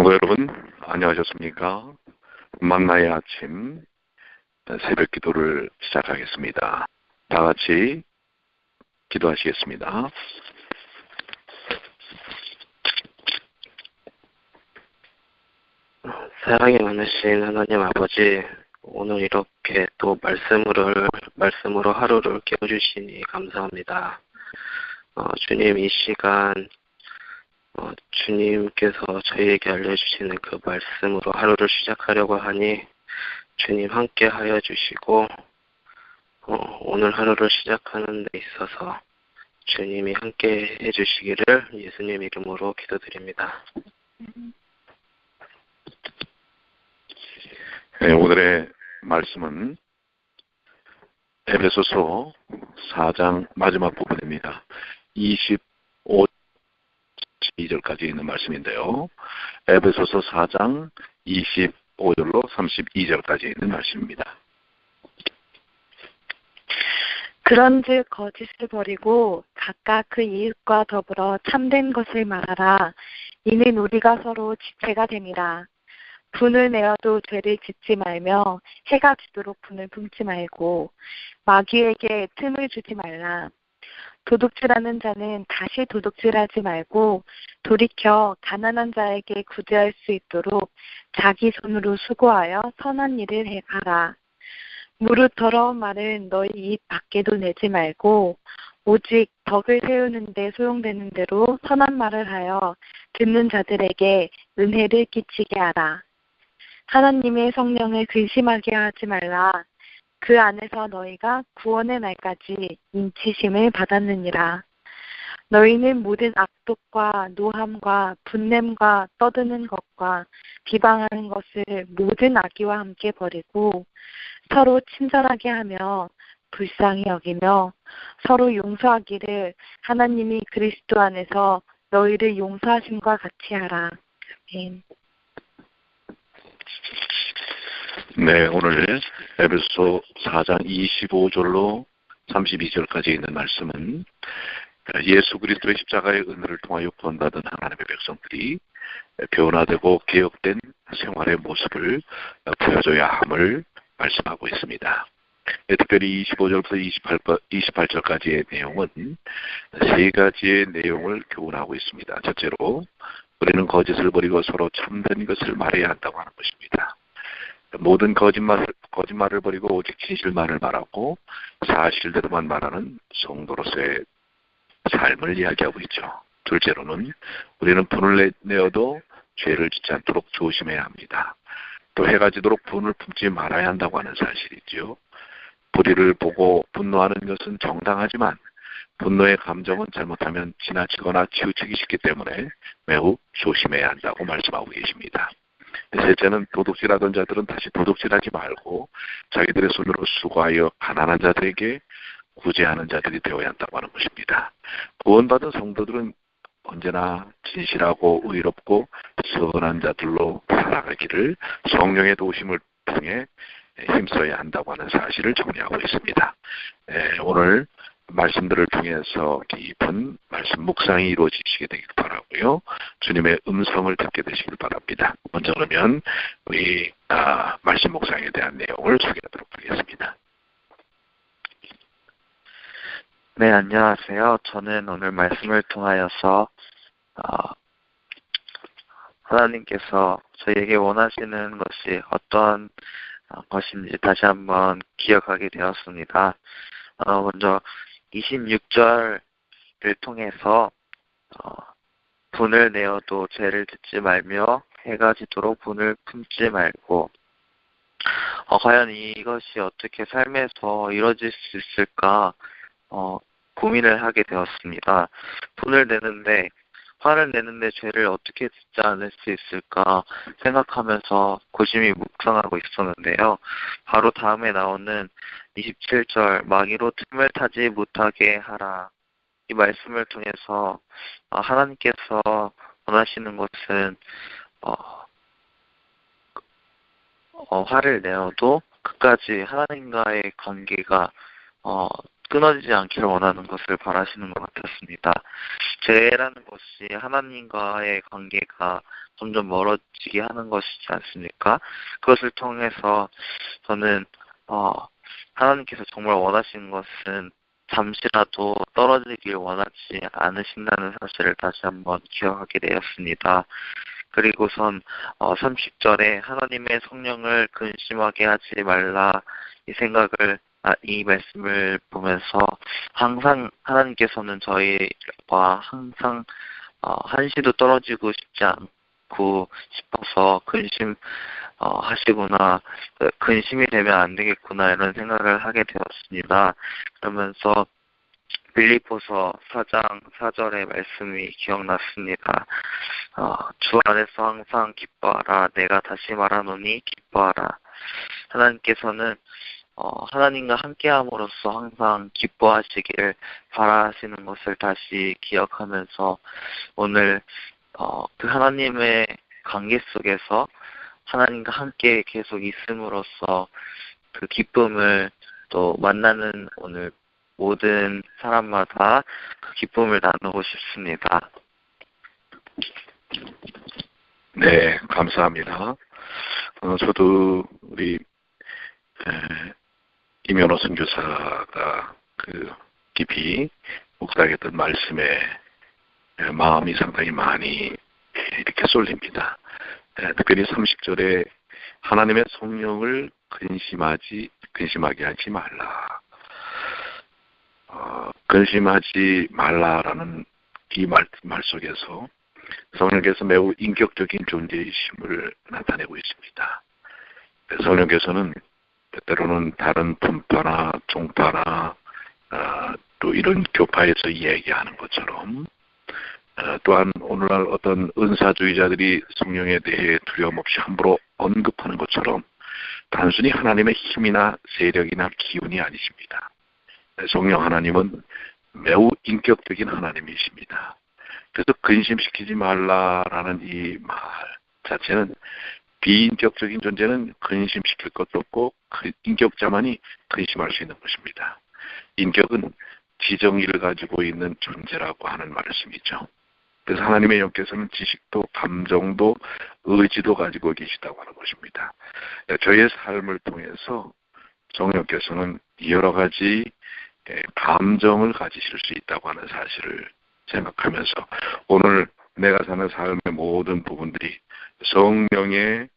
성도 여러분, 안녕하셨습니까? 만나의 아침 새벽 기도를 시작하겠습니다. 다 같이 기도하시겠습니다. 사랑이 많으신 하나님 아버지, 오늘 이렇게 또 말씀으로 하루를 깨워주시니 감사합니다. 주님, 이 시간 주님께서 저희에게 알려주시는 그 말씀으로 하루를 시작하려고 하니 주님 함께 하여 주시고 오늘 하루를 시작하는 데 있어서 주님이 함께 해주시기를 예수님 이름으로 기도드립니다. 네, 오늘의 말씀은 에베소서 4장 마지막 부분입니다. 25절까지 있는 말씀인데요. 에베소서 4장 25절로 32절까지 있는 말씀입니다. 그런즉 거짓을 버리고 각각 그 이웃과 더불어 참된 것을 말하라. 이는 우리가 서로 지체가 됨이라. 분을 내어도 죄를 짓지 말며 해가 지도록 분을 품지 말고 마귀에게 틈을 주지 말라. 도둑질하는 자는 다시 도둑질하지 말고 돌이켜 가난한 자에게 구제할 수 있도록 자기 손으로 수고하여 선한 일을 하라. 무릇 더러운 말은 너희 입 밖에도 내지 말고 오직 덕을 세우는 데 소용되는 대로 선한 말을 하여 듣는 자들에게 은혜를 끼치게 하라. 하나님의 성령을 근심하게 하지 말라. 그 안에서 너희가 구원의 날까지 인치심을 받았느니라. 너희는 모든 악독과 노함과 분냄과 떠드는 것과 비방하는 것을 모든 악의와 함께 버리고 서로 친절하게 하며 불쌍히 여기며 서로 용서하기를 하나님이 그리스도 안에서 너희를 용서하심과 같이 하라. 아멘. 네, 오늘 에베소 4장 25절로 32절까지 있는 말씀은 예수 그리스도의 십자가의 은혜를 통하여 구원받은 하나님의 백성들이 변화되고 개혁된 생활의 모습을 보여줘야 함을 말씀하고 있습니다. 특별히 25절부터 28절까지의 내용은 세 가지의 내용을 교훈하고 있습니다. 첫째로 우리는 거짓을 버리고 서로 참된 것을 말해야 한다고 하는 것입니다. 모든 거짓말을 버리고 오직 진실만을 말하고 사실대로만 말하는 성도로서의 삶을 이야기하고 있죠. 둘째로는 우리는 분을 내어도 죄를 짓지 않도록 조심해야 합니다. 또 해가 지도록 분을 품지 말아야 한다고 하는 사실이죠. 불의를 보고 분노하는 것은 정당하지만 분노의 감정은 잘못하면 지나치거나 치우치기 쉽기 때문에 매우 조심해야 한다고 말씀하고 계십니다. 셋째는 도둑질하던 자들은 다시 도둑질하지 말고 자기들의 손으로 수고하여 가난한 자들에게 구제하는 자들이 되어야 한다고 하는 것입니다. 구원받은 성도들은 언제나 진실하고 의롭고 선한 자들로 살아가기를 성령의 도우심을 통해 힘써야 한다고 하는 사실을 정리하고 있습니다. 오늘 말씀들을 통해서 깊은 말씀 묵상이 이루어지시게 되길 바라고요. 주님의 음성을 듣게 되시길 바랍니다. 먼저 그러면 우리 말씀 묵상에 대한 내용을 소개하도록 하겠습니다. 네, 안녕하세요. 저는 오늘 말씀을 통하여서 하나님께서 저희에게 원하시는 것이 어떤 것인지 다시 한번 기억하게 되었습니다. 먼저 26절을 통해서 분을 내어도 죄를 짓지 말며 해가 지도록 분을 품지 말고 과연 이것이 어떻게 삶에서 이루어질 수 있을까 고민을 하게 되었습니다. 분을 내는데 화를 내는데 죄를 어떻게 짓지 않을 수 있을까 생각하면서 고심히 묵상하고 있었는데요. 바로 다음에 나오는 27절 마귀로 틈을 타지 못하게 하라. 이 말씀을 통해서 하나님께서 원하시는 것은 화를 내어도 끝까지 하나님과의 관계가 끊어지지 않기를 원하는 것을 바라시는 것 같았습니다. 죄라는 것이 하나님과의 관계가 점점 멀어지게 하는 것이지 않습니까? 그것을 통해서 저는 하나님께서 정말 원하시는 것은 잠시라도 떨어지길 원하지 않으신다는 사실을 다시 한번 기억하게 되었습니다. 그리고선 30절에 하나님의 성령을 근심하게 하지 말라 이 말씀을 보면서 항상 하나님께서는 저희와 항상 한시도 떨어지고 싶지 않고 싶어서 하시구나, 근심이 되면 안 되겠구나 이런 생각을 하게 되었습니다. 그러면서 빌립보서 4장 4절의 말씀이 기억났습니다. 주 안에서 항상 기뻐하라. 내가 다시 말하노니 기뻐하라. 하나님께서는 하나님과 함께함으로써 항상 기뻐하시기를 바라시는 것을 다시 기억하면서 오늘 그 하나님의 관계 속에서 하나님과 함께 계속 있음으로써 그 기쁨을 또 만나는 오늘 모든 사람마다 그 기쁨을 나누고 싶습니다. 네, 감사합니다. 저도 우리 이면호 선교사가 깊이 묵상했던 말씀에 마음이 상당히 많이 이렇게 쏠립니다. 특별히 30절에 하나님의 성령을 근심하게 하지 말라. 근심하지 말라라는 이 말 속에서 성령께서 매우 인격적인 존재이심을 나타내고 있습니다. 성령께서는 때때로는 다른 분파나 종파나 또 이런 교파에서 이야기하는 것처럼 또한 오늘날 어떤 은사주의자들이 성령에 대해 두려움 없이 함부로 언급하는 것처럼 단순히 하나님의 힘이나 세력이나 기운이 아니십니다. 성령 하나님은 매우 인격적인 하나님이십니다. 그래서 근심시키지 말라라는 이 말 자체는 비인격적인 존재는 근심시킬 것도 없고 인격자만이 근심할 수 있는 것입니다. 인격은 지정의를 가지고 있는 존재라고 하는 말씀이죠. 그래서 하나님의 영께서는 지식도 감정도 의지도 가지고 계시다고 하는 것입니다. 저희의 삶을 통해서 성령께서는 여러 가지 감정을 가지실 수 있다고 하는 사실을 생각하면서 오늘 내가 사는 삶의 모든 부분들이 성령의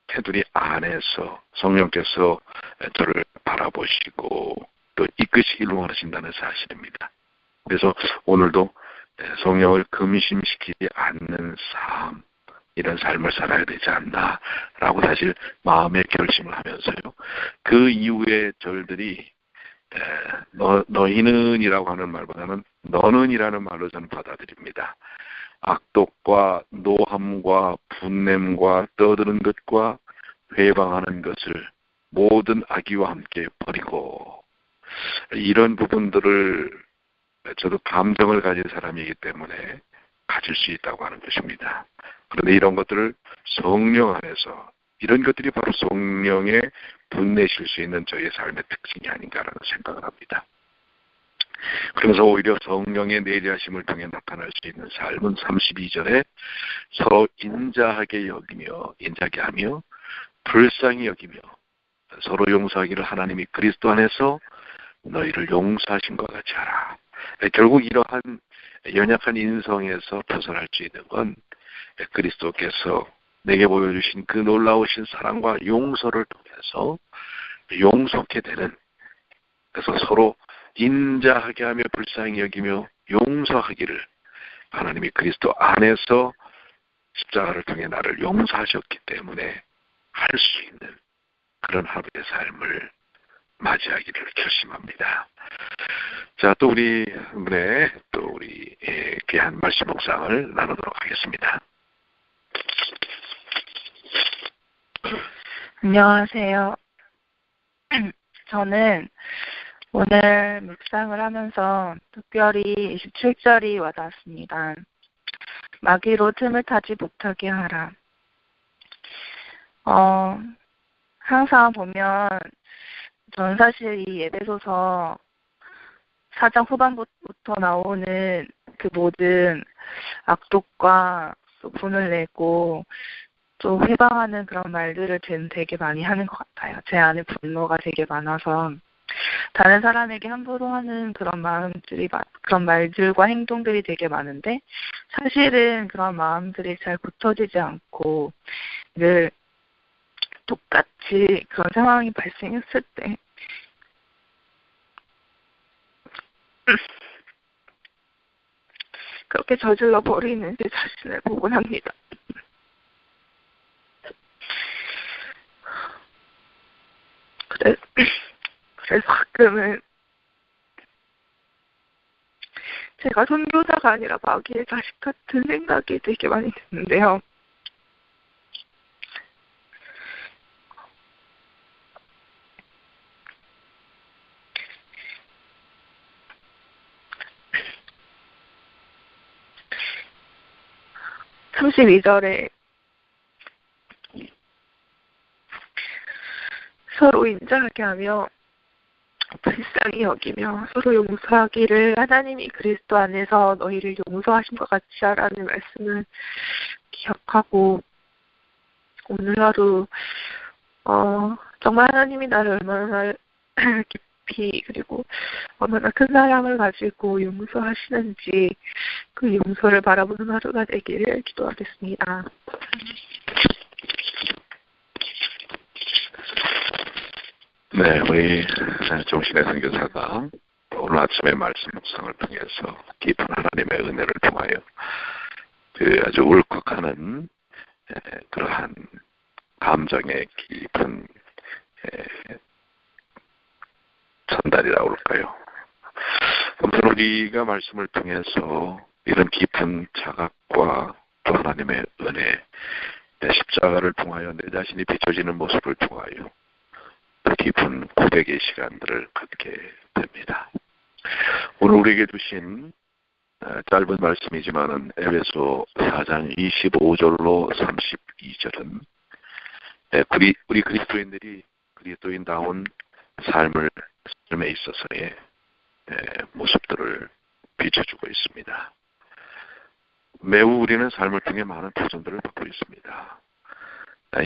테두리 안에서 성령께서 저를 바라보시고 또 이끄시기를 원하신다는 사실입니다. 그래서 오늘도 성령을 금심시키지 않는 삶, 이런 삶을 살아야 되지 않나라고 사실 마음의 결심을 하면서요. 그 이후의 절들이 너희는 이라고 하는 말보다는 너는 이라는 말로 저는 받아들입니다. 악독과 노함과 분냄과 떠드는 것과 회방하는 것을 모든 악의와 함께 버리고, 이런 부분들을 저도 감정을 가진 사람이기 때문에 가질 수 있다고 하는 것입니다. 그런데 이런 것들을 성령 안에서, 이런 것들이 바로 성령의 분내실 수 있는 저희의 삶의 특징이 아닌가라는 생각을 합니다. 그러면서 오히려 성령의 내재하심을 통해 나타날 수 있는 삶은 32절에 서로 인자하게 하며 불쌍히 여기며 서로 용서하기를 하나님이 그리스도 안에서 너희를 용서하신 것 같이 하라. 결국 이러한 연약한 인성에서 벗어날 수 있는 건 그리스도께서 내게 보여주신 그 놀라우신 사랑과 용서를 통해서 용서케 되는, 그래서 서로 인자하게 하며 불쌍히 여기며 용서하기를 하나님이 그리스도 안에서 십자가를 통해 나를 용서하셨기 때문에 할 수 있는 그런 하루의 삶을 맞이하기를 결심합니다. 자, 또 우리 귀한 말씀 묵상을 나누도록 하겠습니다. 안녕하세요. 저는 오늘 묵상을 하면서 특별히 27절이 와닿았습니다. 마귀로 틈을 타지 못하게 하라. 항상 보면 저는 사실 이 에베소서 4장 후반부터 나오는 그 모든 악독과 또 분을 내고 또 회방하는 그런 말들을 되게 많이 하는 것 같아요. 제 안에 분노가 되게 많아서 다른 사람에게 함부로 하는 그런 마음들이, 그런 말들과 행동들이 되게 많은데 사실은 그런 마음들이 잘 고쳐지지 않고 늘 똑같이 그런 상황이 발생했을 때 그렇게 저질러 버리는 제 자신을 보곤 합니다. 그래서 가끔은 제가 선교사가 아니라 마귀의 자식 같은 생각이 되게 많이 드는데요. (32절에) 서로 인자하게 하며 불쌍히 여기며 서로 용서하기를 하나님이 그리스도 안에서 너희를 용서하신 것 같이 하라는 말씀을 기억하고 오늘 하루 정말 하나님이 나를 얼마나 깊이 그리고 얼마나 큰 사랑을 가지고 용서하시는지 그 용서를 바라보는 하루가 되기를 기도하겠습니다. 네, 우리 정신의 선교사가 오늘 아침의 말씀 묵상을 통해서 깊은 하나님의 은혜를 통하여 그 아주 울컥하는 그러한 감정의 깊은 전달이라고 할까요? 아무튼 우리가 말씀을 통해서 이런 깊은 자각과 또 하나님의 은혜, 십자가를 통하여 내 자신이 비춰지는 모습을 통하여 또 깊은 고백의 시간들을 갖게 됩니다. 오늘 우리에게 주신 짧은 말씀이지만은 에베소 4장 25절로 32절은 우리 그리스도인들이 그리스도인다운 삶에 있어서의 모습들을 비춰주고 있습니다. 매우 우리는 삶을 통해 많은 도전들을 받고 있습니다.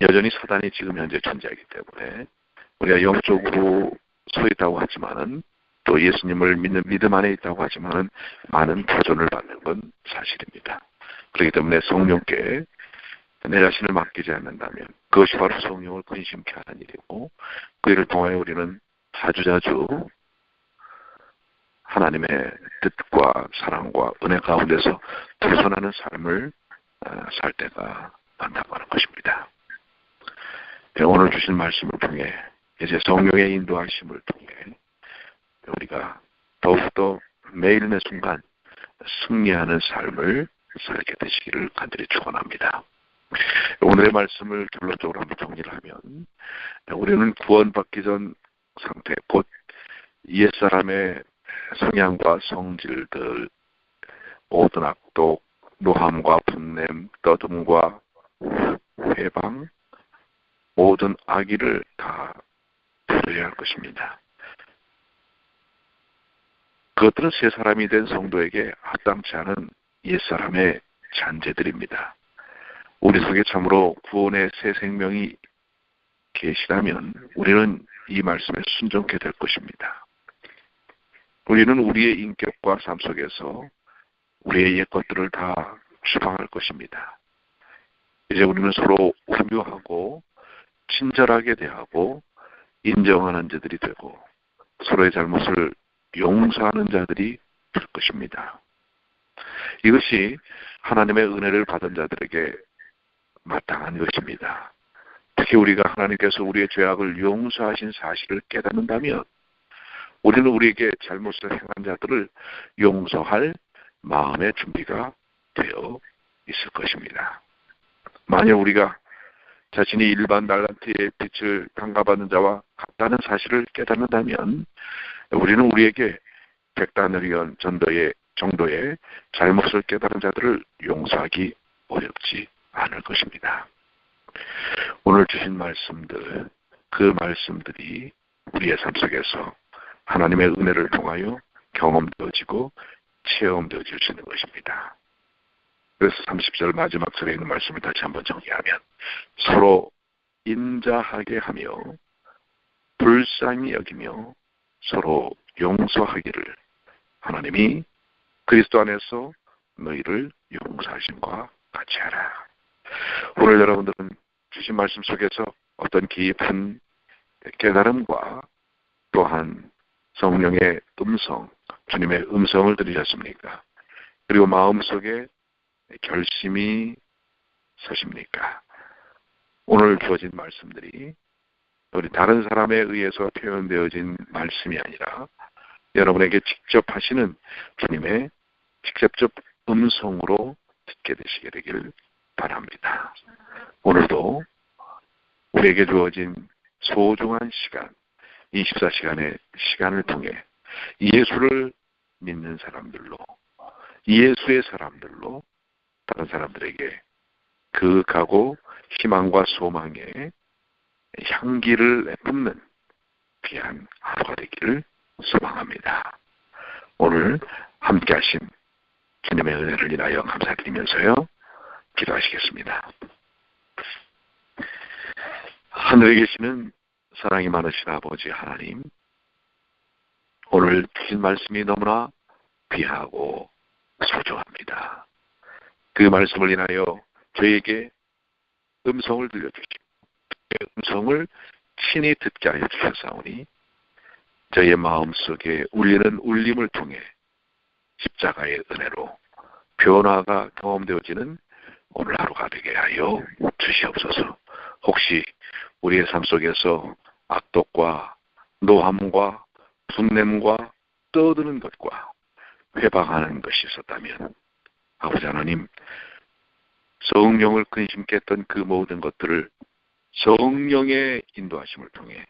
여전히 사단이 지금 현재 존재하기 때문에 우리가 영적으로 서 있다고 하지만은 또 예수님을 믿는 믿음 안에 있다고 하지만은 많은 도전을 받는 건 사실입니다. 그렇기 때문에 성령께 내 자신을 맡기지 않는다면 그것이 바로 성령을 근심케 하는 일이고 그 일을 통하여 우리는 자주자주 하나님의 뜻과 사랑과 은혜 가운데서 벗어나는 삶을 살 때가 많다고 하는 것입니다. 오늘 주신 말씀을 통해 이제 성령의 인도하심을 통해 우리가 더욱더 매일 매 순간 승리하는 삶을 살게 되시기를 간절히 축원합니다. 오늘의 말씀을 결론적으로 한번 정리를 하면 우리는 구원받기 전 상태, 곧 옛사람의 성향과 성질들, 모든 악독, 노함과 분냄, 떠듬과 회방, 모든 악의를 다 버려야 할 것입니다. 그것들은 새 사람이 된 성도에게 합당치 않은 옛사람의 잔재들입니다. 우리 속에 참으로 구원의 새 생명이 계시다면 우리는 이 말씀에 순종케 될 것입니다. 우리는 우리의 인격과 삶 속에서 우리의 옛 것들을 다 추방할 것입니다. 이제 우리는 서로 온유하고 친절하게 대하고 인정하는 자들이 되고 서로의 잘못을 용서하는 자들이 될 것입니다. 이것이 하나님의 은혜를 받은 자들에게 마땅한 것입니다. 특히 우리가 하나님께서 우리의 죄악을 용서하신 사실을 깨닫는다면 우리는 우리에게 잘못을 행한 자들을 용서할 마음의 준비가 되어 있을 것입니다. 만약 우리가 자신이 일반 달란트의 빛을 강가받는 자와 같다는 사실을 깨닫는다면 우리는 우리에게 100단을 정도의 잘못을 깨달은 자들을 용서하기 어렵지 않을 것입니다. 오늘 주신 말씀들, 그 말씀들이 우리의 삶 속에서 하나님의 은혜를 통하여 경험되어지고 체험되어질 수 있는 것입니다. 그래서 30절 마지막 절에 있는 말씀을 다시 한번 정리하면 서로 인자하게 하며 불쌍히 여기며 서로 용서하기를 하나님이 그리스도 안에서 너희를 용서하심과 같이 하라. 오늘 여러분들은 주신 말씀 속에서 어떤 깊은 깨달음과 또한 성령의 음성, 주님의 음성을 들으셨습니까? 그리고 마음속에 결심이 서십니까? 오늘 주어진 말씀들이 우리 다른 사람에 의해서 표현되어진 말씀이 아니라 여러분에게 직접 하시는 주님의 직접적 음성으로 듣게 되시게 되기를 바랍니다. 오늘도 우리에게 주어진 소중한 시간, 24시간의 시간을 통해 예수를 믿는 사람들로, 예수의 사람들로 다른 사람들에게 그윽하고 희망과 소망의 향기를 뿜는 귀한 하루가 되기를 소망합니다. 오늘 함께 하신 주님의 은혜를 인하여 감사드리면서요, 기도하시겠습니다. 하늘에 계시는 사랑이 많으신 아버지 하나님, 오늘 주신 말씀이 너무나 귀하고 소중합니다. 그 말씀을 인하여 저에게 음성을 들려주시고 그 음성을 친히 듣게 하여 주셨사오니 저의 마음속에 울리는 울림을 통해 십자가의 은혜로 변화가 경험되어지는 오늘 하루가 되게 하여 주시옵소서. 혹시 우리의 삶 속에서 악독과 노함과 분냄과 떠드는 것과 회방하는 것이 있었다면 아버지 하나님, 성령을 근심케 했던 그 모든 것들을 성령의 인도하심을 통해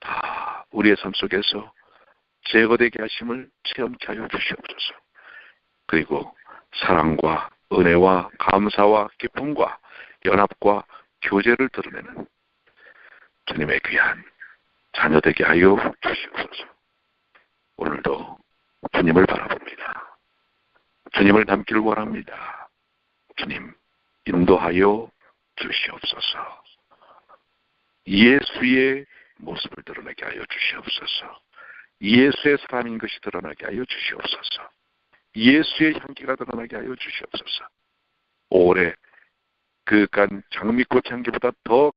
다 우리의 삶 속에서 제거되게 하심을 체험케 하여 주시옵소서. 그리고 사랑과 은혜와 감사와 기쁨과 연합과 교제를 드러내는 주님의 귀한 자녀 되게 하여 주시옵소서. 오늘도 주님을 바라봅니다. 주님을 닮기를 원합니다. 주님, 인도하여 주시옵소서. 예수의 모습을 드러나게 하여 주시옵소서. 예수의 사람인 것이 드러나게 하여 주시옵소서. 예수의 향기가 드러나게 하여 주시옵소서. 올해 그간 장미꽃 향기보다 더